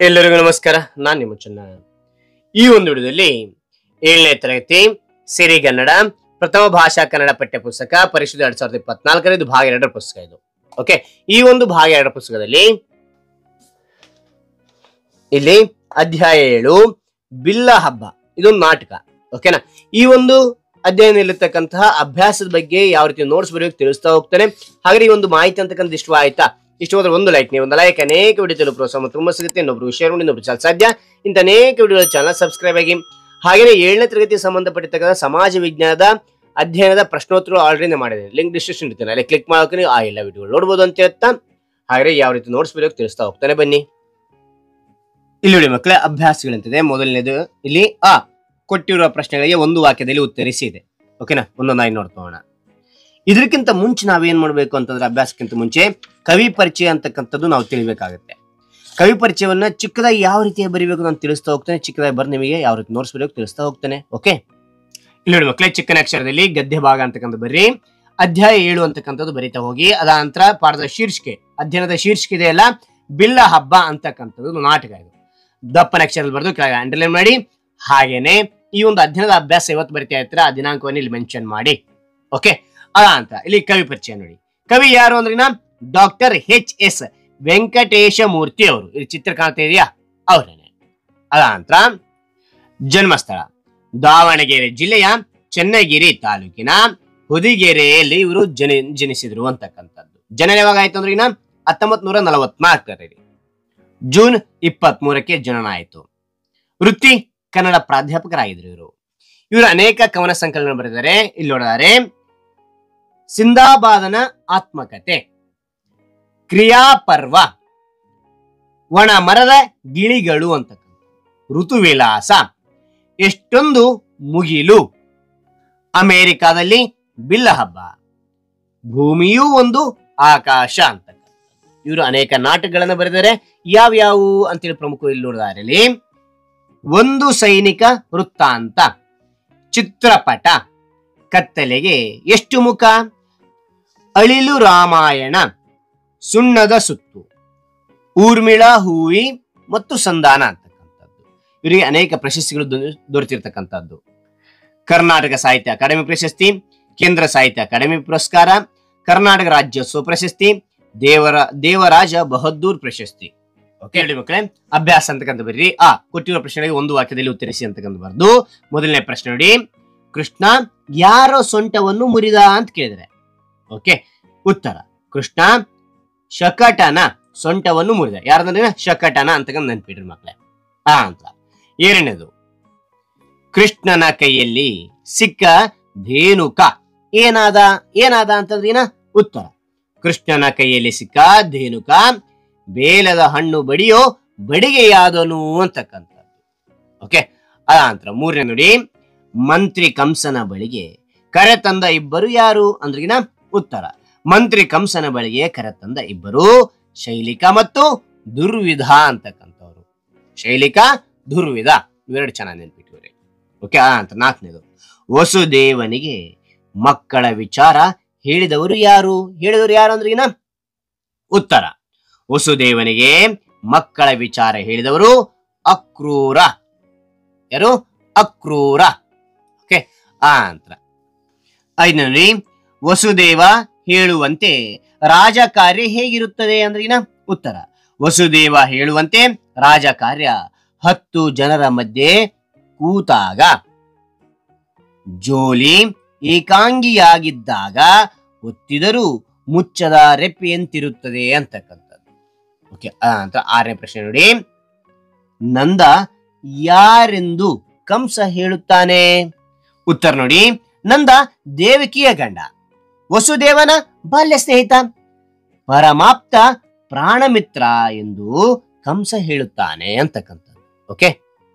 ಎಲ್ಲರಿಗೂ ನಮಸ್ಕಾರ. ನಾನು ನಿಮ್ಮ ಚೆನ್ನ. ಈ ಒಂದು ವಿಡಿಯೋದಲ್ಲಿ 7ನೇ ತರಗತಿ ಸಿರಿಗನ್ನಡ ಪ್ರಥಮ ಭಾಷಾ ಕನ್ನಡ ಪಠ್ಯ ಪುಸ್ತಕ ಪರಿಷತ್ 2024 ಇದು ಭಾಗ 2 ಪುಸ್ತಕ ಇದು. ಓಕೆ, ಈ ಒಂದು ಭಾಗ 2 ಪುಸ್ತಕದಲ್ಲಿ ಇಲ್ಲಿ ಅಧ್ಯಾಯ 7 ಬಿಲ್ಲ ಹಬ್ಬ ಇದೊಂದು ನಾಟಕ. ಓಕೆನಾ, ಈ ಒಂದು ಅಧ್ಯಯನದಲ್ಲಿರ್ತಕ್ಕಂತಹ ಅಭ್ಯಾಸದ ಬಗ್ಗೆ ಯಾವ ರೀತಿ ನೋಟ್ಸ್ ಬರೆಯೋಕೆ ತಿಳಿಸ್ತಾ ಹೋಗ್ತಾನೆ. ಹಾಗೆ ಈ ಒಂದು ಮಾಹಿತಿ ಅಂತಕ್ಕಂಥ ಇಷ್ಟ ಆಯ್ತಾ? ಇಷ್ಟು ಹೋದ್ರೆ ಒಂದು ಲೈಕ್, ನೀವು ಒಂದು ಲೈಕ್ ಅನೇಕ ವಿಡಿಯೋ ಪ್ರೋತ್ಸಾಹ ತುಂಬಾ ಸಿಗುತ್ತೆ. ಇನ್ನೊಬ್ರು ಶೇರ್ ಮಾಡಿ, ಇನ್ನೊಬ್ರು ಚಾನಲ್ ಸಾಧ್ಯ ಇಂಥ ಅನೇಕ ವಿಡಿಯೋ ಚಾನಲ್ ಸಬ್ಸ್ಕ್ರೈಬ್ ಆಗಿ. ಹಾಗೆಯೇ 7ನೇ ತರಗತಿ ಸಂಬಂಧಪಟ್ಟಿರ್ತಕ್ಕಂಥ ಸಮಾಜ ವಿಜ್ಞಾನದ ಅಧ್ಯಯನದ ಪ್ರಶ್ನೋತ್ತರ ಆಲ್ರೆಡಿ ಮಾಡಿದೆ, ಲಿಂಕ್ ಡಿಸ್ಕ್ರಿಪ್ಷನ್ ಇರ್ತಾನೆ, ಅಲ್ಲಿ ಕ್ಲಿಕ್ ಮಾಡೋಕೆ ಆ ಎಲ್ಲ ವಿಡಿಯೋ ನೋಡ್ಬೋದು ಅಂತ ಹೇಳ್ತಾ ಹಾಗೆ ಯಾವ ರೀತಿ ನೋಟ್ಸ್ ಬರೆಯೋಕೆ ತಿಳಿಸ್ತಾ ಹೋಗ್ತಾನೆ. ಬನ್ನಿ ಇಲ್ಲಿ ನೋಡಿ ಮಕ್ಕಳೇ, ಅಭ್ಯಾಸಗಳಂತಿದೆ. ಮೊದಲನೇದು ಇಲ್ಲಿ ಕೊಟ್ಟಿರುವ ಪ್ರಶ್ನೆಗಳಿಗೆ ಒಂದು ವಾಕ್ಯದಲ್ಲಿ ಉತ್ತರಿಸಿ ಇದೆ. ಓಕೆನಾ, ಒಂದೊಂದಾಗಿ ನೋಡ್ಕೊಳ್ಳೋಣ. ಇದಕ್ಕಿಂತ ಮುಂಚೆ ನಾವೇನ್ ಮಾಡ್ಬೇಕು ಅಂತಂದ್ರೆ, ಅಭ್ಯಾಸಕ್ಕಿಂತ ಮುಂಚೆ ಕವಿ ಪರಿಚಯ ಅಂತಕ್ಕಂಥದ್ದು ನಾವು ತಿಳಿಬೇಕಾಗುತ್ತೆ. ಕವಿ ಪರಿಚಯವನ್ನ ಚಿಕ್ಕದಾಗಿ ಯಾವ ರೀತಿ ಬರೀಬೇಕು ನಾನು ತಿಳಿಸ್ತಾ ಹೋಗ್ತೇನೆ. ಚಿಕ್ಕದಾಗಿ ಬರ್ ನಿಮಗೆ ಯಾವ ರೀತಿ ನೋಟ್ಸ್ ಬರೆಯೋಕೆ ತಿಳಿಸ್ತಾ ಹೋಗ್ತೇನೆ. ಓಕೆ, ಇಲ್ಲಿ ನೋಡಿ ಮಕ್ಕಳೇ, ಚಿಕ್ಕನ ಅಕ್ಷರದಲ್ಲಿ ಗದ್ಯ ಭಾಗ ಅಂತಕ್ಕಂಥ ಬರ್ರಿ. ಅಧ್ಯಾಯ 7 ಅಂತಕ್ಕಂಥದ್ದು ಬರೀತಾ ಹೋಗಿ. ಅದ ನಂತರ ಪಾಠದ ಶೀರ್ಷಿಕೆ, ಅಧ್ಯಯನದ ಶೀರ್ಷಿಕೆ ಇದೆಯಲ್ಲ, ಬಿಲ್ಲ ಹಬ್ಬ ಅಂತಕ್ಕಂಥದ್ದು ನಾಟಕ. ಇದು ದಪ್ಪನ ಅಕ್ಷರದಲ್ಲಿ ಬರೆದು ಕೆಳಗೆ ಅಂಡರ್ಲೈನ್ ಮಾಡಿ. ಹಾಗೇನೆ ಈ ಒಂದು ಅಧ್ಯಯನದ ಅಭ್ಯಾಸ ಇವತ್ತು ಬರಿತಾ ಇರ್ತೀರ, ಆ ದಿನಾಂಕವನ್ನು ಇಲ್ಲಿ ಮೆನ್ಷನ್ ಮಾಡಿ. ಓಕೆ, ಅಂತ ಇಲ್ಲಿ ಕವಿ ಪರಿಚಯ ನೋಡಿ. ಕವಿ ಯಾರು ಅಂದ್ರಿನ ಡಾಕ್ಟರ್ H.S. ವೆಂಕಟೇಶ ಮೂರ್ತಿ ಅವರು. ಇಲ್ಲಿ ಚಿತ್ರ ಕಾಣ್ತಾ ಇದೆಯಾ, ಅವರೇನೆ. ಅದಂತರ ಜನ್ಮಸ್ಥಳ ದಾವಣಗೆರೆ ಜಿಲ್ಲೆಯ ಚನ್ನಗಿರಿ ತಾಲೂಕಿನ ಹೊದಿಗೆರೆಯಲ್ಲಿ ಇವರು ಜನಿಸಿದ್ರು ಅಂತಕ್ಕಂಥದ್ದು. ಜನನ ಯಾವಾಗ ಆಯ್ತು ಅಂದ್ರೆ 1944 ಜೂನ್ 23 ಜನನ ಆಯ್ತು. ವೃತ್ತಿ ಕನ್ನಡ ಪ್ರಾಧ್ಯಾಪಕರಾಗಿದ್ರು ಇವರು ಅನೇಕ ಕವನ ಸಂಕಲನ ಬರೆದಿದ್ದಾರೆ. ಇಲ್ಲಿ ನೋಡಿದರೆ ಸಿಂದಾಬಾದನ ಆತ್ಮಕತೆ, ಕ್ರಿಯಾಪರ್ವ, ಒಣ ಮರದ ಗಿಳಿಗಳು ಅಂತಕ್ಕಂಥ, ಋತುವಿಲಾಸ, ಎಷ್ಟೊಂದು ಮುಗಿಲು, ಅಮೆರಿಕಾದಲ್ಲಿ ಬಿಲ್ಲ ಹಬ್ಬ, ಭೂಮಿಯೂ ಒಂದು ಆಕಾಶ ಅಂತಕ್ಕಂಥ ಇವರು ಅನೇಕ ನಾಟಕಗಳನ್ನು ಬರೆದಿದ್ದಾರೆ. ಯಾವ್ಯಾವು ಅಂತೇಳಿ ಪ್ರಮುಖ ಇಲ್ಲಿ ನೋಡಿದಾರಲ್ಲಿ ಒಂದು ಸೈನಿಕ ವೃತ್ತಾಂತ, ಚಿತ್ರಪಟ, ಕತ್ತಲೆಗೆ ಎಷ್ಟು ಮುಖ, ಅಳಿಲು ರಾಮಾಯಣ, ಸುಣ್ಣದ ಸುತ್ತು, ಊರ್ಮಿಳಾ ಹೂವಿ ಮತ್ತು ಸಂಧಾನ ಅಂತಕ್ಕಂಥದ್ದು. ಇವರಿಗೆ ಅನೇಕ ಪ್ರಶಸ್ತಿಗಳು ದೊರೆತಿರ್ತಕ್ಕಂಥದ್ದು. ಕರ್ನಾಟಕ ಸಾಹಿತ್ಯ ಅಕಾಡೆಮಿ ಪ್ರಶಸ್ತಿ, ಕೇಂದ್ರ ಸಾಹಿತ್ಯ ಅಕಾಡೆಮಿ ಪುರಸ್ಕಾರ, ಕರ್ನಾಟಕ ರಾಜ್ಯೋತ್ಸವ ಪ್ರಶಸ್ತಿ, ದೇವರಾಜ ಬಹದ್ದೂರ್ ಪ್ರಶಸ್ತಿ. ಓಕೆ ಹೇಳಿ ಮಕ್ಕಳೇ, ಅಭ್ಯಾಸ ಅಂತಕ್ಕಂಥ ಬರ್ರಿ. ಕೊಟ್ಟಿರುವ ಪ್ರಶ್ನೆಗಳಿಗೆ ಒಂದು ವಾಕ್ಯದಲ್ಲಿ ಉತ್ತರಿಸಿ ಅಂತಕ್ಕಂಥ ಬರ್ದು. ಮೊದಲನೇ ಪ್ರಶ್ನೆ ನೋಡಿ, ಕೃಷ್ಣ ಯಾರೋ ಸೊಂಟವನ್ನು ಮುರಿದ ಅಂತ ಕೇಳಿದರೆ. ಓಕೆ, ಉತ್ತರ ಕೃಷ್ಣ ಶಕಟನ ಸೊಂಟವನ್ನು ಮುರಿದ. ಯಾರಂದ್ರೆ ಶಕಟನ ಅಂತಕ್ಕಂಥ ನೆನ್ಪಿಡ್ರಿ ಮಕ್ಕಳೇ. ಅಂತ ಎರಡನೇದು, ಕೃಷ್ಣನ ಕೈಯಲ್ಲಿ ಸಿಕ್ಕ ಧೇನುಕ ಏನಾದ ಅಂತಂದ್ರಿನ. ಉತ್ತರ ಕೃಷ್ಣನ ಕೈಯಲ್ಲಿ ಸಿಕ್ಕ ಧೇನುಕ ಬೇಲದ ಹಣ್ಣು ಬಡಿಯೋ ಬಡಿಗೆಯಾದನು ಅಂತಕ್ಕಂಥದ್ದು. ಓಕೆ, ಅದಂತರ ಮೂರನೇ ನೋಡಿ, ಮಂತ್ರಿ ಕಂಸನ ಬಳಿಗೆ ಕರೆತಂದ ಇಬ್ಬರು ಯಾರು ಅಂದ್ರಿಗಿನ. ಉತ್ತರ ಮಂತ್ರಿ ಕಂಸನ ಬಳಿಗೆ ಕರೆತಂದ ಇಬ್ಬರು ಶೈಲಿಕ ಮತ್ತು ದುರ್ವಿಧ ಅಂತಕ್ಕಂಥವ್ರು. ಶೈಲಿಕ, ದುರ್ವಿಧ ಇವೆರಡು ಚೆನ್ನಾಗಿ ನೆನ್ಪಿಟ್ಟಿವ್ರಿ. ಓಕೆ, ಅಂತ ನಾಲ್ಕನೇದು, ವಸುದೇವನಿಗೆ ಮಕ್ಕಳ ವಿಚಾರ ಹೇಳಿದವರು ಯಾರು ಅಂದ್ರಿಗಿನ. ಉತ್ತರ ವಸುದೇವನಿಗೆ ಮಕ್ಕಳ ವಿಚಾರ ಹೇಳಿದವರು ಅಕ್ರೂರ. ಯಾರು? ಅಕ್ರೂರ. ಓಕೆ, ಅಂತ ಐದನೇ, ವಸುದೇವ ಹೇಳುವಂತೆ ರಾಜಕಾರ್ಯ ಹೇಗಿರುತ್ತದೆ ಅಂದ್ರಿನ. ಉತ್ತರ ವಸುದೇವ ಹೇಳುವಂತೆ ರಾಜಕಾರ್ಯ 10 ಜನರ ಮಧ್ಯೆ ಕೂತಾಗ, ಜೋಲಿ ಏಕಾಂಗಿಯಾಗಿದ್ದಾಗ ಒತ್ತಿದರೂ ಮುಚ್ಚದ ರೆಪ್ಪೆಯಂತಿರುತ್ತದೆ ಅಂತಕ್ಕಂಥದ್ದು. ಓಕೆ, ಅಂತ ಆರನೇ ಪ್ರಶ್ನೆ ನೋಡಿ, ನಂದ ಯಾರೆಂದು ಕಂಸ ಹೇಳುತ್ತಾನೆ. ಉತ್ತರ ನೋಡಿ, ನಂದ ದೇವಕಿಯ ಗಂಡ, ವಸುದೇವನ ಬಾಲ್ಯ ಸ್ನೇಹಿತ, ಪರಮಾಪ್ತ ಪ್ರಾಣಮಿತ್ರ ಎಂದು ಕಂಸ ಹೇಳುತ್ತಾನೆ ಅಂತಕ್ಕಂಥದ್ದು. ಓಕೆ,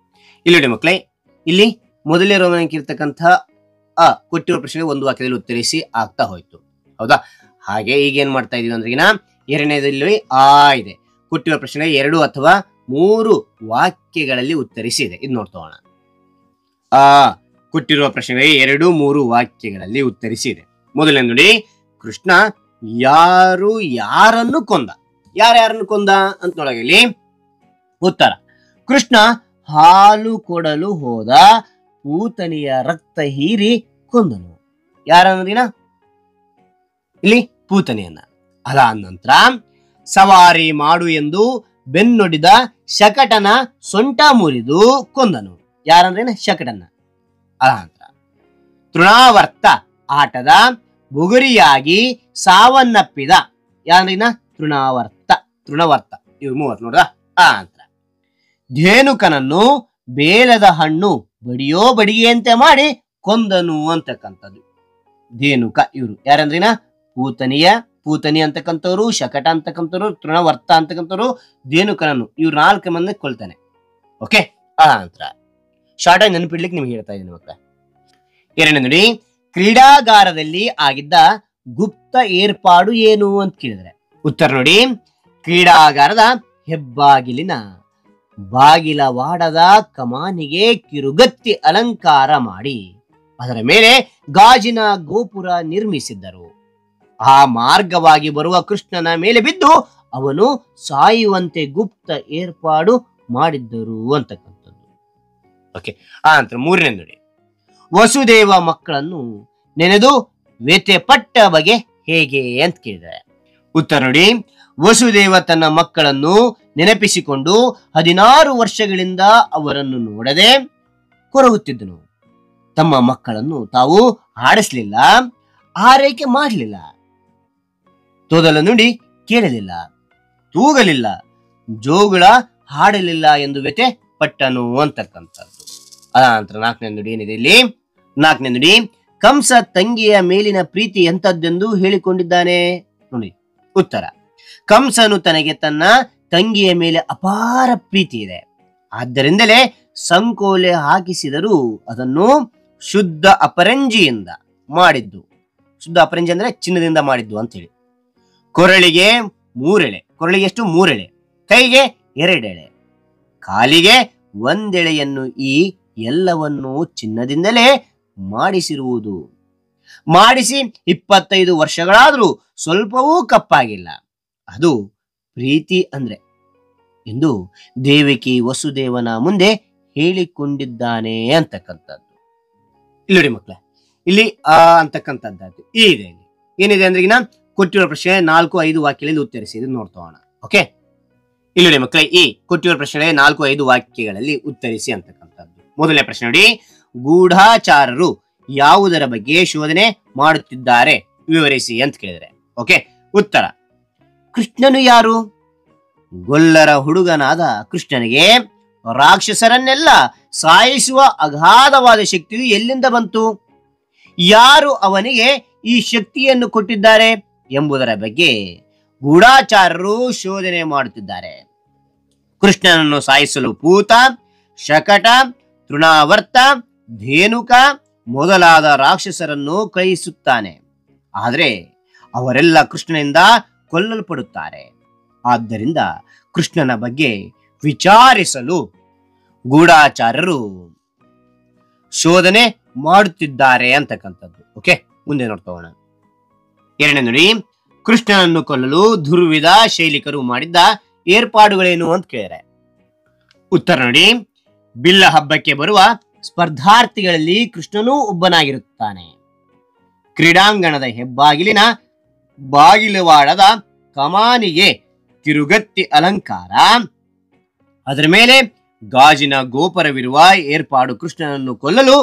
ಇಲ್ಲಿ ನೋಡಿ ಮಕ್ಕಳೇ, ಇಲ್ಲಿ ಮೊದಲೇ ರೋಮನಕ್ಕಿರ್ತಕ್ಕಂಥ ಕೊಟ್ಟಿರುವ ಪ್ರಶ್ನೆಗೆ ಒಂದು ವಾಕ್ಯದಲ್ಲಿ ಉತ್ತರಿಸಿ ಆಗ್ತಾ ಹೋಯ್ತು. ಹೌದಾ? ಹಾಗೆ ಈಗ ಏನ್ ಮಾಡ್ತಾ ಇದೀವಿ ಅಂದ್ರಿಗಿನ ಎರಡನೇದಲ್ಲಿ ಇದೆ. ಕೊಟ್ಟಿರುವ ಪ್ರಶ್ನೆಗೆ 2 ಅಥವಾ 3 ವಾಕ್ಯಗಳಲ್ಲಿ ಉತ್ತರಿಸಿ ಇದೆ. ಇದು ನೋಡ್ತೋಣ. ಕೊಟ್ಟಿರುವ ಪ್ರಶ್ನೆಗೆ 2, 3 ವಾಕ್ಯಗಳಲ್ಲಿ ಉತ್ತರಿಸಿದೆ. ಮೊದಲನೇ ನೋಡಿ, ಕೃಷ್ಣ ಯಾರನ್ನು ಕೊಂದ, ಯಾರ್ಯಾರನ್ನು ಕೊಂದ ಅಂತ ನೋಡಲಿ. ಉತ್ತರ, ಕೃಷ್ಣ ಹಾಲು ಕೊಡಲು ಹೋದ ಪೂತನಿಯ ರಕ್ತ ಹೀರಿ ಕೊಂದನು. ಯಾರನ್ನೋದಿನ ಇಲ್ಲಿ ಪೂತನಿಯನ್ನ. ಅದಾದ ನಂತರ ಸವಾರಿ ಮಾಡು ಎಂದು ಬೆನ್ನೊಡಿದ ಶಕಟನ ಸೊಂಟ ಮುರಿದು ಕೊಂದನು. ಯಾರಂದ್ರೇನ ಶಕಟನ. ಅದಾದ ನಂತರ ತೃಣಾವರ್ತ ಆಟದ ಬುಗುರಿಯಾಗಿ ಸಾವನ್ನಪ್ಪಿದ. ಯಾರಿನ ತೃಣವರ್ತ ಇವು 30 ನೋಡ್ದ. ಆ ನಂತರ ಧೇನುಕನನ್ನು ಬೇಲದ ಹಣ್ಣು ಬಡಿಗೆಯಂತೆ ಮಾಡಿ ಕೊಂದನು ಅಂತಕ್ಕಂಥದ್ದು. ಧೇನುಕ ಇವರು ಯಾರಂದ್ರಿನ ಪೂತನಿ ಅಂತಕ್ಕಂಥವ್ರು, ಶಕಟ ಅಂತಕ್ಕಂಥವ್ರು, ತೃಣವರ್ತ ಅಂತಕ್ಕಂಥವ್ರು, ಧೇನುಕನನ್ನು ಇವ್ರು 4 ಮಂದಿ ಕೊಲ್ತಾನೆ. ಓಕೆ. ಆ ನಂತರ ಶಾರ್ಟ್ ಆಗಿ ನೆನಪಿಡ್ಲಿಕ್ಕೆ ನಿಮ್ಗೆ ಹೇಳ್ತಾ ಇದ್ದೀನಿ ಮಕ್ಕಳ. ಎರಡನೇ ನೋಡಿ, ಕ್ರೀಡಾಗಾರದಲ್ಲಿ ಆಗಿದ್ದ ಗುಪ್ತ ಏರ್ಪಾಡು ಏನು ಅಂತ ಕೇಳಿದ್ರೆ ಉತ್ತರ ನೋಡಿ, ಕ್ರೀಡಾಗಾರದ ಹೆಬ್ಬಾಗಿಲಿನ ಬಾಗಿಲವಾಡದ ಕಮಾನಿಗೆ ಕಿರುಗತ್ತಿ ಅಲಂಕಾರ ಮಾಡಿ ಅದರ ಮೇಲೆ ಗಾಜಿನ ಗೋಪುರ ನಿರ್ಮಿಸಿದ್ದರು. ಆ ಮಾರ್ಗವಾಗಿ ಬರುವ ಕೃಷ್ಣನ ಮೇಲೆ ಬಿದ್ದು ಅವನು ಸಾಯುವಂತೆ ಗುಪ್ತ ಏರ್ಪಾಡು ಮಾಡಿದ್ದರು ಅಂತಕ್ಕಂಥದ್ದು. ಓಕೆ. ಆ ನಂತರ 3ನೇ ನೋಡಿ, ವಸುದೇವ ಮಕ್ಕಳನ್ನು ನೆನೆದು ವ್ಯಥೆ ಪಟ್ಟ ಬಗೆ ಹೇಗೆ ಅಂತ ಕೇಳಿದ್ದಾರೆ. ಉತ್ತರ ನೋಡಿ, ವಸುದೇವ ತನ್ನ ಮಕ್ಕಳನ್ನು ನೆನಪಿಸಿಕೊಂಡು 16 ವರ್ಷಗಳಿಂದ ಅವರನ್ನು ನೋಡದೆ ಕೊರಗುತ್ತಿದ್ದನು. ತಮ್ಮ ಮಕ್ಕಳನ್ನು ತಾವು ಆಡಿಸ್ಲಿಲ್ಲ, ಆರೈಕೆ ಮಾಡಲಿಲ್ಲ, ತೋದಲ ನುಡಿ ಕೇಳಲಿಲ್ಲ, ತೂಗಲಿಲ್ಲ, ಜೋಗುಳ ಹಾಡಲಿಲ್ಲ ಎಂದು ವ್ಯಥೆ ಪಟ್ಟನು ಅಂತಕ್ಕಂಥದ್ದು. ಅನಂತರ 4ನೇ ನುಡಿ ಏನಿದೆ ಇಲ್ಲಿ, 4ನೇ ನುಡಿ, ಕಂಸ ತಂಗಿಯ ಮೇಲಿನ ಪ್ರೀತಿ ಎಂತದ್ದೆಂದು ಹೇಳಿಕೊಂಡಿದ್ದಾನೆ ನೋಡಿ. ಉತ್ತರ, ಕಂಸನು ತನಗೆ ತನ್ನ ತಂಗಿಯ ಮೇಲೆ ಅಪಾರ ಪ್ರೀತಿ ಇದೆ, ಆದ್ದರಿಂದಲೇ ಸಂಕೋಲೆ ಹಾಕಿಸಿದರೂ ಅದನ್ನು ಶುದ್ಧ ಅಪರಂಜಿಯಿಂದ ಮಾಡಿದ್ದು. ಶುದ್ಧ ಅಪರಂಜಿ ಅಂದ್ರೆ ಚಿನ್ನದಿಂದ ಮಾಡಿದ್ದು ಅಂತ ಹೇಳಿ. ಕೊರಳಿಗೆ 3 ಎಳೆ, ಕೊರಳಿಗೆ ಎಷ್ಟು 3 ಎಳೆ, ಕೈಗೆ 2 ಎಳೆ, ಕಾಲಿಗೆ 1 ಎಳೆಯನ್ನು ಈ ಎಲ್ಲವನ್ನು ಚಿನ್ನದಿಂದಲೇ ಮಾಡಿಸಿರುವುದು. ಮಾಡಿಸಿ 25 ವರ್ಷಗಳಾದರೂ ಸ್ವಲ್ಪವೂ ಕಪ್ಪಾಗಿಲ್ಲ. ಅದು ಪ್ರೀತಿ ಅಂದ್ರೆ ಎಂದು ದೇವಕಿ ವಸುದೇವನ ಮುಂದೆ ಹೇಳಿಕೊಂಡಿದ್ದಾನೆ ಅಂತಕ್ಕಂಥದ್ದು. ಇಲ್ಲಿ ನೋಡಿ ಮಕ್ಕಳ, ಇಲ್ಲಿ ಅಂತಕ್ಕಂಥದ್ದು ಇದೆ. ಏನಿದೆ ಅಂದ್ರೆ ಈಗ ಕೊಟ್ಟಿರೋ ಪ್ರಶ್ನೆ 4-5 ವಾಕ್ಯಗಳಲ್ಲಿ ಉತ್ತರಿಸಿ ಇದನ್ನು ನೋಡ್ತೋಣ. ಓಕೆ. ಇಲ್ಲಿ ನೋಡಿ ಮಕ್ಕಳೇ, ಈ ಕೊಟ್ಟಿರೋ ಪ್ರಶ್ನೆ 4-5 ವಾಕ್ಯಗಳಲ್ಲಿ ಉತ್ತರಿಸಿ ಅಂತಕ್ಕಂಥದ್ದು. ಮೊದಲನೇ ಪ್ರಶ್ನೆ ನೋಡಿ, ಗೂಢಾಚಾರರು ಯಾವುದರ ಬಗ್ಗೆ ಶೋಧನೆ ಮಾಡುತ್ತಿದ್ದಾರೆ ವಿವರಿಸಿ ಅಂತ ಕೇಳಿದರೆ. ಓಕೆ. ಉತ್ತರ, ಕೃಷ್ಣನು ಯಾರು? ಗೊಲ್ಲರ ಹುಡುಗನಾದ ಕೃಷ್ಣನಿಗೆ ರಾಕ್ಷಸರನ್ನೆಲ್ಲ ಸಾಯಿಸುವ ಅಗಾಧವಾದ ಶಕ್ತಿಯು ಎಲ್ಲಿಂದ ಬಂತು? ಯಾರು ಅವನಿಗೆ ಈ ಶಕ್ತಿಯನ್ನು ಕೊಟ್ಟಿದ್ದಾರೆ ಎಂಬುದರ ಬಗ್ಗೆ ಗೂಢಾಚಾರರು ಶೋಧನೆ ಮಾಡುತ್ತಿದ್ದಾರೆ. ಕೃಷ್ಣನನ್ನು ಸಾಯಿಸಲು ಪೂತ, ಶಕಟ, ತೃಣಾವರ್ತ, ಧೇನುಕ ಮೊದಲಾದ ರಾಕ್ಷಸರನ್ನು ಕಳುಹಿಸುತ್ತಾನೆ. ಆದರೆ ಅವರೆಲ್ಲ ಕೃಷ್ಣನಿಂದ ಕೊಲ್ಲಲ್ಪಡುತ್ತಾರೆ. ಆದ್ದರಿಂದ ಕೃಷ್ಣನ ಬಗ್ಗೆ ವಿಚಾರಿಸಲು ಗೂಢಾಚಾರರು ಶೋಧನೆ ಮಾಡುತ್ತಿದ್ದಾರೆ ಅಂತಕ್ಕಂಥದ್ದು. ಓಕೆ, ಮುಂದೆ ನೋಡ್ತೋಣ. ಎರಡನೇ ನೋಡಿ, ಕೃಷ್ಣನನ್ನು ಕೊಲ್ಲಲು ದುರ್ವಿಧ ಶೈಲಿಕರು ಮಾಡಿದ್ದ ಏರ್ಪಾಡುಗಳೇನು ಅಂತ ಕೇಳಿದರೆ. ಉತ್ತರ ನೋಡಿ, ಬಿಲ್ಲ ಹಬ್ಬಕ್ಕೆ ಬರುವ ಸ್ಪರ್ಧಾರ್ಥಿಗಳಲ್ಲಿ ಕೃಷ್ಣನೂ ಒಬ್ಬನಾಗಿರುತ್ತಾನೆ. ಕ್ರೀಡಾಂಗಣದ ಹೆಬ್ಬಾಗಿಲಿನ ಬಾಗಿಲುವಾಡದ ಕಮಾನಿಗೆ ಕಿರುಗತ್ತಿ ಅಲಂಕಾರ, ಅದರ ಮೇಲೆ ಗಾಜಿನ ಗೋಪುರವಿರುವ ಏರ್ಪಾಡು ಕೃಷ್ಣನನ್ನು ಕೊಲ್ಲಲು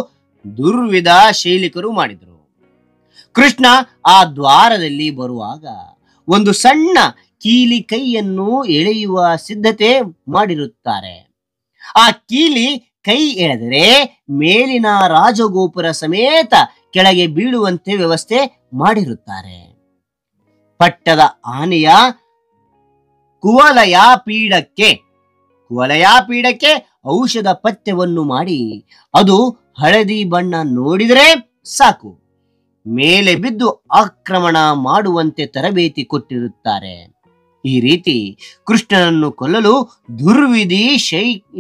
ದುರ್ವಿಧ ಶೈಲಿಕರು ಮಾಡಿದರು. ಕೃಷ್ಣ ಆ ದ್ವಾರದಲ್ಲಿ ಬರುವಾಗ ಒಂದು ಸಣ್ಣ ಕೀಲಿ ಕೈಯನ್ನು ಎಳೆಯುವ ಸಿದ್ಧತೆ ಮಾಡಿರುತ್ತಾರೆ. ಆ ಕೀಲಿ ಕೈ ಎಳೆದರೆ ಮೇಲಿನ ರಾಜಗೋಪುರ ಸಮೇತ ಕೆಳಗೆ ಬೀಳುವಂತೆ ವ್ಯವಸ್ಥೆ ಮಾಡಿರುತ್ತಾರೆ. ಪಟ್ಟದ ಆನೆಯ ಕುವಲಯ ಪೀಡಕ್ಕೆ ಔಷಧ ಪಥ್ಯವನ್ನು ಮಾಡಿ ಅದು ಹಳದಿ ಬಣ್ಣ ನೋಡಿದರೆ ಸಾಕು ಮೇಲೆ ಬಿದ್ದು ಆಕ್ರಮಣ ಮಾಡುವಂತೆ ತರಬೇತಿ ಕೊಟ್ಟಿರುತ್ತಾರೆ. ಈ ರೀತಿ ಕೃಷ್ಣನನ್ನು ಕೊಲ್ಲಲು ದುರ್ವಿಧಿ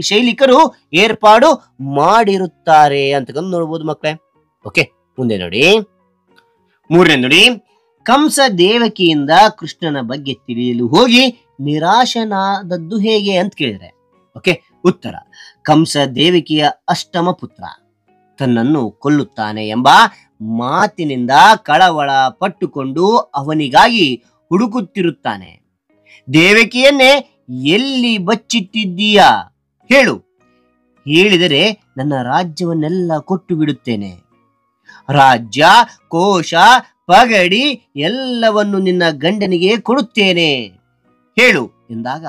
ಶೈಲಿಕರು ಏರ್ಪಾಡು ಮಾಡಿರುತ್ತಾರೆ ಅಂತಕ್ಕಂಥ ನೋಡ್ಬೋದು ಮಕ್ಕಳೇ. ಓಕೆ, ಮುಂದೆ ನೋಡಿ. ಮೂರನೇ ನೋಡಿ, ಕಂಸ ದೇವಕಿಯಿಂದ ಕೃಷ್ಣನ ಬಗ್ಗೆ ತಿಳಿಯಲು ಹೋಗಿ ನಿರಾಶನಾದದ್ದು ಹೇಗೆ ಅಂತ ಕೇಳಿದ್ರೆ. ಓಕೆ. ಉತ್ತರ, ಕಂಸ ದೇವಕಿಯ ಅಷ್ಟಮ ಪುತ್ರ ತನ್ನನ್ನು ಕೊಲ್ಲುತ್ತಾನೆ ಎಂಬ ಮಾತಿನಿಂದ ಕಳವಳ ಪಟ್ಟುಕೊಂಡು ಅವನಿಗಾಗಿ ಹುಡುಕುತ್ತಿರುತ್ತಾನೆ. ದೇವಕಿಯನ್ನೇ ಎಲ್ಲಿ ಬಚ್ಚಿಟ್ಟಿದ್ದೀಯಾ ಹೇಳು, ಹೇಳಿದರೆ ನನ್ನ ರಾಜ್ಯವನ್ನೆಲ್ಲ ಕೊಟ್ಟು ಬಿಡುತ್ತೇನೆ. ರಾಜ್ಯ, ಕೋಶ, ಪಗಡಿ ಎಲ್ಲವನ್ನು ನಿನ್ನ ಗಂಡನಿಗೆ ಕೊಡುತ್ತೇನೆ, ಹೇಳು ಎಂದಾಗ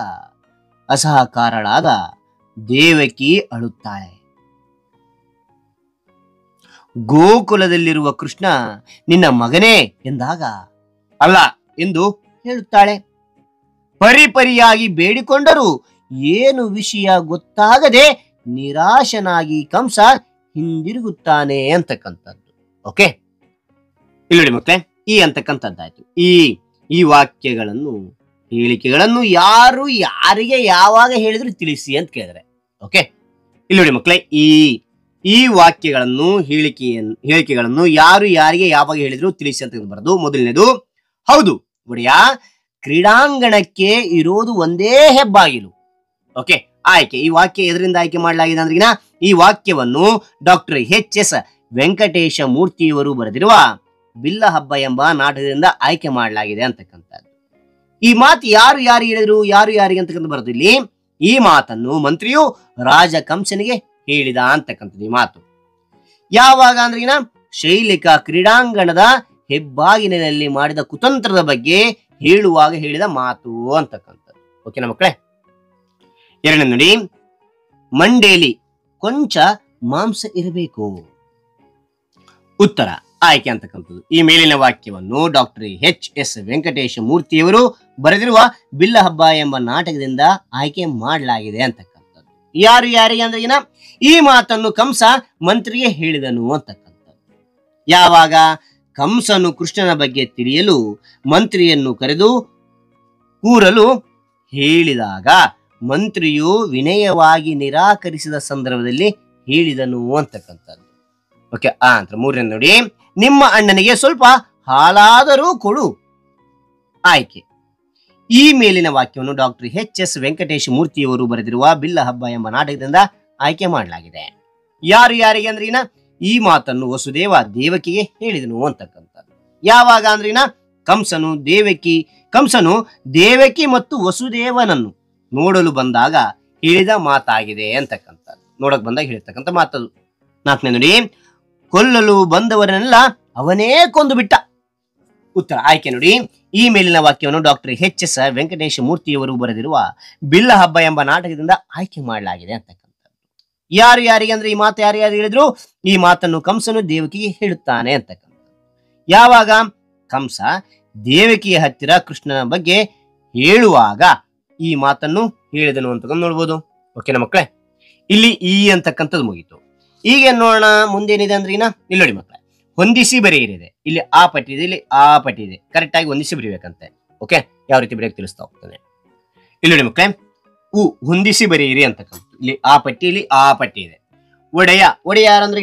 ಅಸಹಕಾರಳಾದ ದೇವಕಿ ಅಳುತ್ತಾಳೆ. ಗೋಕುಲದಲ್ಲಿರುವ ಕೃಷ್ಣ ನಿನ್ನ ಮಗನೇ ಎಂದಾಗ ಅಲ್ಲ ಎಂದು ಹೇಳುತ್ತಾಳೆ. ಪರಿಪರಿಯಾಗಿ ಬೇಡಿಕೊಂಡರೂ ಏನು ವಿಷಯ ಗೊತ್ತಾಗದೆ ನಿರಾಶನಾಗಿ ಕಂಸ ಹಿಂದಿರುಗುತ್ತಾನೆ ಅಂತಕ್ಕಂಥದ್ದು. ಓಕೆ, ಇಲ್ಲಿ ನೋಡಿ ಮಕ್ಕಳೇ, ಈ ಅಂತಕ್ಕಂಥದ್ದಾಯ್ತು. ಈ ವಾಕ್ಯಗಳನ್ನು, ಹೇಳಿಕೆಗಳನ್ನು ಯಾರು ಯಾರಿಗೆ ಯಾವಾಗ ಹೇಳಿದ್ರು ತಿಳಿಸಿ ಅಂತ ಕೇಳಿದ್ರೆ. ಓಕೆ, ಇಲ್ಲಿ ನೋಡಿ ಮಕ್ಕಳೇ, ಈ ವಾಕ್ಯಗಳನ್ನು, ಹೇಳಿಕೆಗಳನ್ನು ಯಾರು ಯಾರಿಗೆ ಯಾವಾಗ ಹೇಳಿದ್ರು ತಿಳಿಸಿ ಅಂತ ಬರೋದು. ಮೊದಲನೇದು, ಹೌದು ಒಡೆಯ, ಕ್ರೀಡಾಂಗಣಕ್ಕೆ ಇರೋದು ಒಂದೇ ಹೆಬ್ಬಾಗಿಲು. ಓಕೆ, ಆಯ್ಕೆ. ಈ ವಾಕ್ಯ ಎದರಿಂದ ಆಯ್ಕೆ ಮಾಡಲಾಗಿದೆ ಅಂದ್ರಿಗಿನ ಈ ವಾಕ್ಯವನ್ನು ಡಾಕ್ಟರ್ ಎಚ್.ಎಸ್. ವೆಂಕಟೇಶ ಮೂರ್ತಿಯವರು ಬರೆದಿರುವ ಬಿಲ್ಲ ಹಬ್ಬ ಎಂಬ ನಾಟಕದಿಂದ ಆಯ್ಕೆ ಮಾಡಲಾಗಿದೆ ಅಂತಕ್ಕಂಥದ್ದು. ಈ ಮಾತು ಯಾರು ಹೇಳಿದ್ರು, ಯಾರು ಯಾರಿಗೆ ಅಂತಕ್ಕಂಥ ಬರೋದು. ಇಲ್ಲಿ ಈ ಮಾತನ್ನು ಮಂತ್ರಿಯು ರಾಜ ಕಂಸನಿಗೆ ಹೇಳಿದ ಅಂತಕ್ಕಂಥದ್ದು. ಈ ಮಾತು ಯಾವಾಗ ಅಂದ್ರಿಗಿನ ಶೈಲಿಕ ಕ್ರೀಡಾಂಗಣದ ಹೆಬ್ಬಾಗಿಲಿನಲ್ಲಿ ಮಾಡಿದ ಕುತಂತ್ರದ ಬಗ್ಗೆ ಹೇಳುವಾಗ ಹೇಳಿದ ಮಾತು ಅಂತಕ್ಕಂಥದ್ದು. ಓಕೆನಾ ಮಕ್ಕಳೇ. ಎರಡನೇ ನೋಡಿ, ಮಂಡೇಲಿ ಕೊಂಚ ಮಾಂಸ ಇರಬೇಕು. ಉತ್ತರ, ಆಯ್ಕೆ ಅಂತಕ್ಕಂಥದ್ದು. ಈ ಮೇಲಿನ ವಾಕ್ಯವನ್ನು ಡಾಕ್ಟರ್ ಎಚ್.ಎಸ್. ವೆಂಕಟೇಶ ಮೂರ್ತಿಯವರು ಬರೆದಿರುವ ಬಿಲ್ಲ ಹಬ್ಬ ಎಂಬ ನಾಟಕದಿಂದ ಆಯ್ಕೆ ಮಾಡಲಾಗಿದೆ ಅಂತಕ್ಕಂಥದ್ದು. ಯಾರು ಯಾರಿಗೆ ಅಂದ್ರಿಗಿನ ಈ ಮಾತನ್ನು ಕಂಸ ಮಂತ್ರಿಗೆ ಹೇಳಿದನು ಅಂತಕ್ಕಂಥದ್ದು. ಯಾವಾಗ ಕಂಸನು ಕೃಷ್ಣನ ಬಗ್ಗೆ ತಿಳಿಯಲು ಮಂತ್ರಿಯನ್ನು ಕರೆದು ಕೂರಲು ಹೇಳಿದಾಗ ಮಂತ್ರಿಯು ವಿನಯವಾಗಿ ನಿರಾಕರಿಸಿದ ಸಂದರ್ಭದಲ್ಲಿ ಹೇಳಿದನು ಅಂತಕ್ಕಂಥದ್ದು. ಓಕೆ, ಅಂತ ಮೂರನೇ ನೋಡಿ, ನಿಮ್ಮ ಅಣ್ಣನಿಗೆ ಸ್ವಲ್ಪ ಹಾಲಾದರೂ ಕೊಡು. ಆಯ್ಕೆ. ಈ ಮೇಲಿನ ವಾಕ್ಯವನ್ನು ಡಾಕ್ಟರ್ ಎಚ್.ಎಸ್. ವೆಂಕಟೇಶ ಮೂರ್ತಿಯವರು ಬರೆದಿರುವ ಬಿಲ್ಲ ಹಬ್ಬ ಎಂಬ ನಾಟಕದಿಂದ ಆಯ್ಕೆ ಮಾಡಲಾಗಿದೆ. ಯಾರು ಯಾರಿಗೆ ಅಂದ್ರಿನ ಈ ಮಾತನ್ನು ವಸುದೇವ ದೇವಕಿಗೆ ಹೇಳಿದನು ಅಂತಕ್ಕಂಥದ್ದು. ಯಾವಾಗ ಅಂದ್ರಿನ ಕಂಸನು ದೇವಕಿ ಮತ್ತು ವಸುದೇವನನ್ನು ನೋಡಲು ಬಂದಾಗ ಹೇಳಿದ ಮಾತಾಗಿದೆ ಅಂತಕ್ಕಂಥದ್ದು. ನೋಡಕ್ ಬಂದಾಗ ಹೇಳಿರ್ತಕ್ಕಂಥ ಮಾತದು. ನಾಲ್ಕನೇ ನೋಡಿ, ಕೊಲ್ಲಲು ಬಂದವರನ್ನೆಲ್ಲ ಅವನೇ ಕೊಂದು ಬಿಟ್ಟ. ಉತ್ತರ, ಆಯ್ಕೆ ನೋಡಿ. ಈ ಮೇಲಿನ ವಾಕ್ಯವನ್ನು ಡಾಕ್ಟರ್ ಎಚ್.ಎಸ್. ವೆಂಕಟೇಶ ಮೂರ್ತಿಯವರು ಬರೆದಿರುವ ಬಿಲ್ಲ ಹಬ್ಬ ಎಂಬ ನಾಟಕದಿಂದ ಆಯ್ಕೆ ಮಾಡಲಾಗಿದೆ ಅಂತಕ್ಕಂಥದ್ದು. ಯಾರು ಯಾರಿಗೆ ಅಂದ್ರೆ ಈ ಮಾತು ಯಾರು ಹೇಳಿದ್ರು, ಈ ಮಾತನ್ನು ಕಂಸನು ದೇವಕಿಗೆ ಹೇಳುತ್ತಾನೆ ಅಂತಕ್ಕಂಥದ್ದು. ಯಾವಾಗ ಕಂಸ ದೇವಕಿಯ ಹತ್ತಿರ ಕೃಷ್ಣನ ಬಗ್ಗೆ ಹೇಳುವಾಗ ಈ ಮಾತನ್ನು ಹೇಳಿದನು ಅಂತ ನೋಡ್ಬೋದು. ಓಕೆನಾ ಮಕ್ಕಳೇ. ಇಲ್ಲಿ ಈ ಅಂತಕ್ಕಂಥದ್ದು ಮುಗೀತು. ಈಗ ನೋಡೋಣ ಮುಂದೇನಿದೆ ಅಂದ್ರೆ ಇಲ್ಲಿ ನೋಡಿ ಮಕ್ಕಳೇ, ಹೊಂದಿಸಿ ಬರೆಯಿರಿದೆ. ಇಲ್ಲಿ ಆ ಪಟ್ಟಿ ಇದೆ, ಇಲ್ಲಿ ಆ ಪಟ್ಟಿ ಇದೆ. ಕರೆಕ್ಟ್ ಆಗಿ ಹೊಂದಿಸಿ ಬರೀಬೇಕಂತೆ. ಓಕೆ, ಯಾವ ರೀತಿ ಬರೆಯಕ್ಕೆ ತಿಳಿಸ್ತಾ ಹೋಗ್ತಾನೆ. ಇಲ್ಲಿ ನೋಡಿ ಮಕ್ಕಳೇ, ಹೊಂದಿಸಿ ಬರೆಯಿರಿ ಅಂತಕ್ಕಂಥ. ಇಲ್ಲಿ ಆ ಪಟ್ಟಿ, ಇಲ್ಲಿ ಆ ಪಟ್ಟಿ ಇದೆ. ಒಡೆಯ ಯಾರಂದ್ರೆ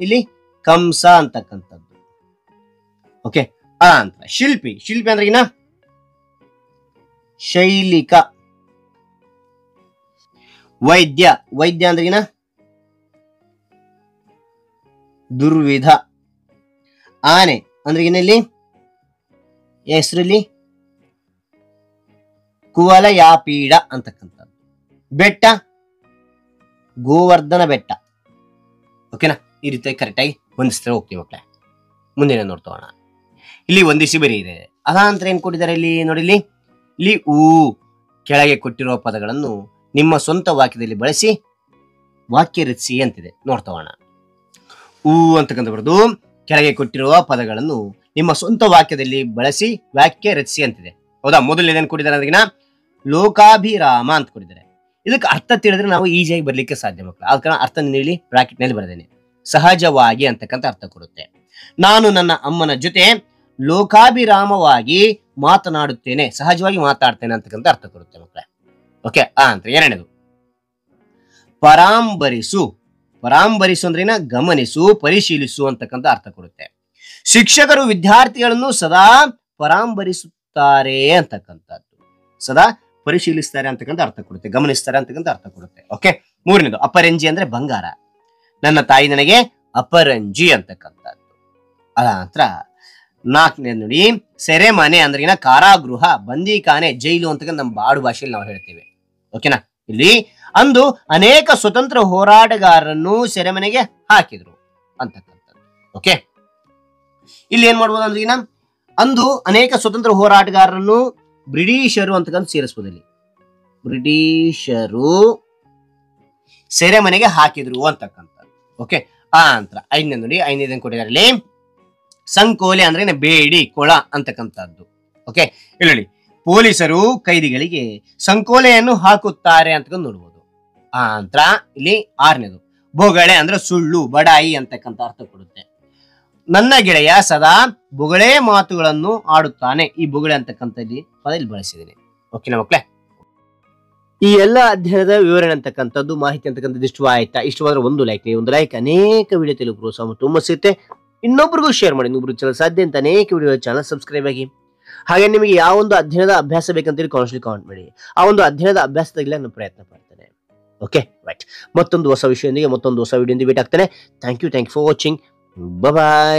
ಇಲ್ಲಿ ಕಂಸ ಅಂತಕ್ಕಂಥದ್ದು. ಓಕೆ, ಅಂತ ಶಿಲ್ಪಿ ಅಂದ್ರೆ ಶೈಲಿಕ. ವೈದ್ಯ ಅಂದ್ರೆ ದುರ್ವಿಧ. ಆನೆ ಅಂದ್ರೆ ಇಲ್ಲಿ ಹೆಸರಲ್ಲಿ ಕುವಲಯಾಪೀಡ ಅಂತಕ್ಕಂಥದ್ದು. ಬೆಟ್ಟ ಗೋವರ್ಧನ ಬೆಟ್ಟ. ಓಕೆನಾ, ಈ ರೀತಿ ಕರೆಕ್ಟ್ ಆಗಿ ಹೊಂದಿಸ್ತಾ ಹೋಗ್ತೀವಿ ಮಕ್ಕಳೇ. ಮುಂದಿನ ನೋಡ್ತೋಣ. ಇಲ್ಲಿ ಹೊಂದಿಸಿ ಬರೀ ಇದೆ. ಅದಾಂತರ ಏನ್ ಕೊಟ್ಟಿದ್ದಾರೆ ಇಲ್ಲಿ ನೋಡಿ. ಇಲ್ಲಿ ಕೆಳಗೆ ಕೊಟ್ಟಿರುವ ಪದಗಳನ್ನು ನಿಮ್ಮ ಸ್ವಂತ ವಾಕ್ಯದಲ್ಲಿ ಬಳಸಿ ವಾಕ್ಯ ರಚಿಸಿ ಅಂತಿದೆ. ನೋಡ್ತೋಣ. ಅಂತಕ್ಕಂಥ ಬರೋದು ಕೆಳಗೆ ಕೊಟ್ಟಿರುವ ಪದಗಳನ್ನು ನಿಮ್ಮ ಸ್ವಂತ ವಾಕ್ಯದಲ್ಲಿ ಬಳಸಿ ವಾಕ್ಯ ರಚಿಸಿ ಅಂತಿದೆ. ಹೌದಾ. ಮೊದಲನೇದೇನು ಕೊಟ್ಟಿದ್ದಾರೆ ಅಂದ್ರೆ ಲೋಕಾಭಿರಾಮ ಅಂತ ಕೊಟ್ಟಿದ್ದಾರೆ. ಇದಕ್ಕೆ ಅರ್ಥ ತಿಳಿದ್ರೆ ನಾವು ಈಸಿಯಾಗಿ ಬರ್ಲಿಕ್ಕೆ ಸಾಧ್ಯ ಮಕ್ಕಳು. ಆದ ಕಾರಣ ಅರ್ಥ ಇಲ್ಲಿ ಬ್ರಾಕೆಟ್ ನಲ್ಲಿ ಬರೆದೇನೆ. ಸಹಜವಾಗಿ ಅಂತಕ್ಕಂಥ ಅರ್ಥ ಕೊಡುತ್ತೆ. ನಾನು ನನ್ನ ಅಮ್ಮನ ಜೊತೆ ಲೋಕಾಭಿರಾಮವಾಗಿ ಮಾತನಾಡುತ್ತೇನೆ, ಸಹಜವಾಗಿ ಮಾತಾಡ್ತೇನೆ ಅಂತಕ್ಕಂಥ ಅರ್ಥ ಕೊಡುತ್ತೆ ಮಕ್ಕಳೇ. ಓಕೆ, ಅಂತ ಎರಡನೇದು ಪರಾಂಬರಿಸು ಅಂದ್ರೇನ ಗಮನಿಸು, ಪರಿಶೀಲಿಸು ಅಂತಕ್ಕಂಥ ಅರ್ಥ ಕೊಡುತ್ತೆ. ಶಿಕ್ಷಕರು ವಿದ್ಯಾರ್ಥಿಗಳನ್ನು ಸದಾ ಪರಾಂಬರಿಸುತ್ತಾರೆ ಅಂತಕ್ಕಂಥದ್ದು. ಸದಾ ಪರಿಶೀಲಿಸ್ತಾರೆ ಅಂತಕ್ಕಂಥ ಅರ್ಥ ಕೊಡುತ್ತೆ, ಗಮನಿಸ್ತಾರೆ ಅಂತಕ್ಕಂಥ ಅರ್ಥ ಕೊಡುತ್ತೆ. ಓಕೆ, ಮೂರನೇದು ಅಪರಂಜಿ ಅಂದ್ರೆ ಬಂಗಾರ. ನನ್ನ ತಾಯಿ ನನಗೆ ಅಪರಂಜಿ ಅಂತಕ್ಕಂಥದ್ದು. ಅದ ನಂತರ ನಾಲ್ಕನೇ ನೋಡಿ ಸೆರೆಮನೆ ಅಂದ್ರೆ ಕಾರಾಗೃಹ, ಬಂದಿಖಾನೆ, ಜೈಲು ಅಂತಕ್ಕಂಥ ನಮ್ಮ ಬಾಡು ಭಾಷೆಯಲ್ಲಿ ನಾವು ಹೇಳ್ತೇವೆ. ಓಕೆನಾ. ಇಲ್ಲಿ ಅಂದು ಅನೇಕ ಸ್ವತಂತ್ರ ಹೋರಾಟಗಾರರನ್ನು ಸೆರೆಮನೆಗೆ ಹಾಕಿದ್ರು ಅಂತಕ್ಕಂಥದ್ದು. ಓಕೆ, ಇಲ್ಲಿ ಏನ್ ಮಾಡ್ಬೋದು ಅಂದ್ರೆ ಅಂದು ಅನೇಕ ಸ್ವತಂತ್ರ ಹೋರಾಟಗಾರರನ್ನು ಬ್ರಿಟಿಷರು ಅಂತಕ್ಕಂಥ ಸೇರಿಸಬಹುದು. ಇಲ್ಲಿ ಬ್ರಿಟಿಷರು ಸೆರೆಮನೆಗೆ ಹಾಕಿದ್ರು ಅಂತಕ್ಕಂಥದ್ದು. ಓಕೆ, ಆ ನಂತರ ಐದನೇ ನೋಡಿ, ಐದನೇದನ್ನು ಕೊಟ್ಟಿದ್ದಾರೆ ಸಂಕೋಲೆ ಅಂದ್ರೆ ಬೇಡಿ ಕೊಳ ಅಂತಕ್ಕಂಥದ್ದು. ಓಕೆ, ಇಲ್ಲಿ ನೋಡಿ ಪೊಲೀಸರು ಕೈದಿಗಳಿಗೆ ಸಂಕೋಲೆಯನ್ನು ಹಾಕುತ್ತಾರೆ ಅಂತಕ್ಕಂಥ ನೋಡ್ಬೋದು. ಆ ನಂತರ ಇಲ್ಲಿ ಆರನೇದು ಬೊಗಳೆ ಅಂದ್ರೆ ಸುಳ್ಳು, ಬಡಾಯಿ ಅಂತಕ್ಕಂಥ ಅರ್ಥ ಕೊಡುತ್ತೆ. ನನ್ನ ಗೆಳೆಯ ಸದಾ ಬೊಗಳೆ ಮಾತುಗಳನ್ನು ಆಡುತ್ತಾನೆ. ಈ ಬೊಗಳೆ ಅಂತಕ್ಕಂಥ ಪದ ಇಲ್ಲಿ ಬಳಸಿದ್ದೀನಿ. ಓಕೆನಾ ಮಕ್ಕಳೇ, ಈ ಎಲ್ಲ ಅಧ್ಯಯನದ ವಿವರಣೆ ಅಂತಕ್ಕಂಥದ್ದು ಮಾಹಿತಿ ಅಂತಕ್ಕಂಥದ್ದು ಇಷ್ಟವಾಯ್ತಾ? ಇಷ್ಟವಾದ್ರೆ ಒಂದು ಲೈಕ್, ನೀವು ಒಂದು ಲೈಕ್ ಅನೇಕ ವಿಡಿಯೋ ತೆಲುಗು ಪ್ರೋತ್ಸಾಹ ತುಂಬ ಸಿಗುತ್ತೆ. ಇನ್ನೊಬ್ರಿಗೂ ಶೇರ್ ಮಾಡಿ, ಇನ್ನೊಬ್ರು ಚಾನಲ್ ಸಾಧ್ಯ ಅಂತ ಅನೇಕ ವಿಡಿಯೋ ಚಾನಲ್ ಸಬ್ಸ್ಕ್ರೈಬ್ ಆಗಿ. ಹಾಗೆ ನಿಮಗೆ ಯಾವ ಒಂದು ಅಧ್ಯಯನದ ಅಭ್ಯಾಸ ಬೇಕಂತೇಳಿ ಕಾಮೆಂಟ್ ಮಾಡಿ. ಆ ಒಂದು ಅಧ್ಯಯನದ ಅಭ್ಯಾಸದಾಗಲೇ ನಾನು ಪ್ರಯತ್ನ ಪಡ್ತೇನೆ. ಓಕೆ ರೈಟ್, ಮತ್ತೊಂದು ಹೊಸ ವಿಷಯದೊಂದಿಗೆ ಮತ್ತೊಂದು ಹೊಸ ವಿಡಿಯೋದಿಂದ ಭೇಟಿ ಆಗ್ತೇನೆ. Thank you for watching. Bye.